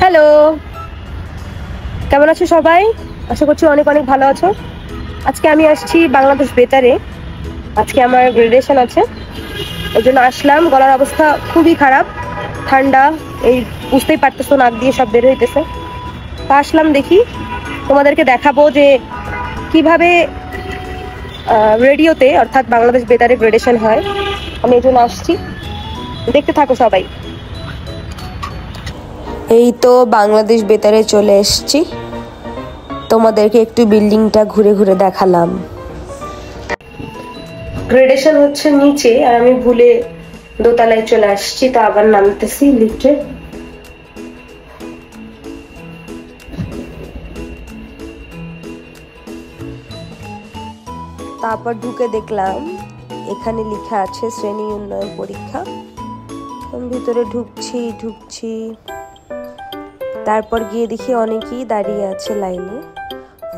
Hello, কেমন আছো সবাই? আশা করছি অনেক অনেক ভালো আছো। আজকে আমি আসছি বাংলাদেশ বেতারে। আজকে আমার গ্রাজুয়েশন আছে, ওই জন্য আসলাম। গলার অবস্থা খুবই খারাপ, ঠান্ডা, এই বুঝতেই পারতেছো, নাক দিয়ে সব বের হইতেছে। তা আসলাম, দেখি তোমাদেরকে দেখাবো যে কিভাবে রেডিওতে অর্থাৎ বাংলাদেশ বেতারে গ্রাজুয়েশন হয়। আমি এই জন্য আসছি, দেখতে থাকো সবাই। এই তো বাংলাদেশ বেতারে চলে এসেছি, তোমাদেরকে একটু বিল্ডিংটা ঘুরে ঘুরে দেখালাম। গ্রেডেশন হচ্ছে নিচে, আর আমি ভুলে দোতলায় চলে আসছি, তো আবার নামতেছি লিফটে। তারপর ঢুকে দেখলাম এখানে লেখা আছে শ্রেণী উন্নয়ন পরীক্ষা। ভিতরে ঢুকছি, তারপর গিয়ে দেখি অনেকেই দাঁড়িয়ে আছে লাইনে,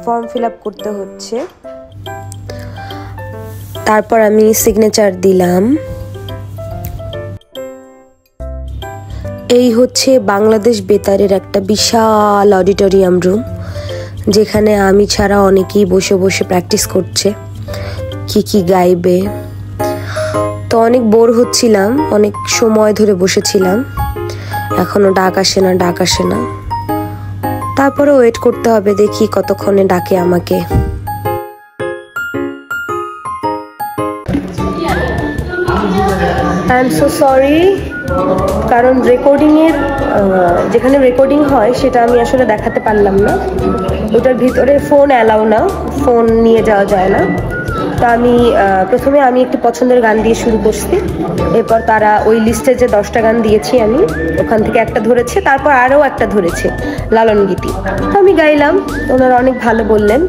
ফর্ম ফিল আপ করতে হচ্ছে। তারপর আমি সিগনেচার দিলাম। এই হচ্ছে বাংলাদেশ বেতারের একটা বিশাল অডিটোরিয়াম রুম, যেখানে আমি ছাড়া অনেকেই বসে বসে প্র্যাকটিস করছে কি গাইবে। তো অনেক বোর হচ্ছিলাম, অনেক সময় ধরে বসেছিলাম, এখনো ডাক আসে না। তারপরে ওয়েট করতে হবে, দেখি কতক্ষণে ডাকে আমাকে। আই এম সো সরি, কারণ যেখানে রেকর্ডিং হয় সেটা আমি আসলে দেখাতে পারলাম না। ওটার ভিতরে ফোন অ্যালাউ না, ফোন নিয়ে যাওয়া যায় না। তো প্রথমে আমি একটি পছন্দের গান দিয়ে শুরু করছি। এরপর তারা ওই লিস্টে যে 10টা গান দিয়েছি আমি, ওখান থেকে একটা ধরেছে, তারপর আরও একটা ধরেছে লালন গীতি। আমি গাইলাম, ওনারা অনেক ভালো বললেন।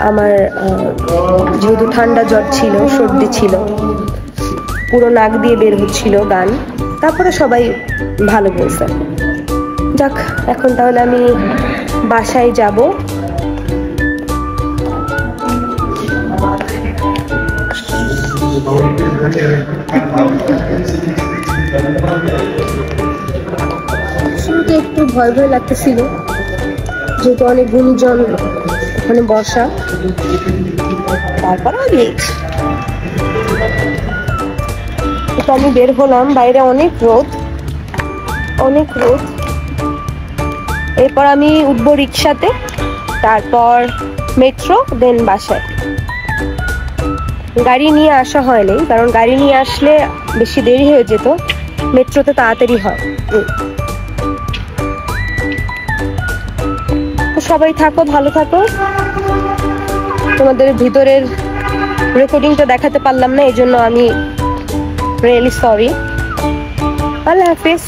আমার যেহেতু ঠান্ডা জ্বর ছিল, সর্দি ছিল, পুরো নাক দিয়ে বের হচ্ছিল গান, তারপরে সবাই ভালো বলছে। যাক, এখন তাহলে আমি বাসায় যাব। শুরুতে একটু ভয় লাগতেছিল, যেহেতু অনেক গুণীজন ওখানে বসা। তারপর আমি বের হলাম, বাইরে অনেক রোদ। এরপর আমি উঠবো রিক্সাতে, তারপর মেট্রো, দেন বাসায়। গাড়ি নিয়ে আসা হয়নি, কারণ গাড়ি নিয়ে আসলে বেশি দেরি হয়ে যেত, মেট্রোতে তাড়াতাড়ি হয়। সবাই থাকো, ভালো থাকো। তোমাদের ভিতরের রেকর্ডিংটা দেখাতে পারলাম না, এই জন্য আমি রিয়েলি সরি। আল্লাহ হাফিজ।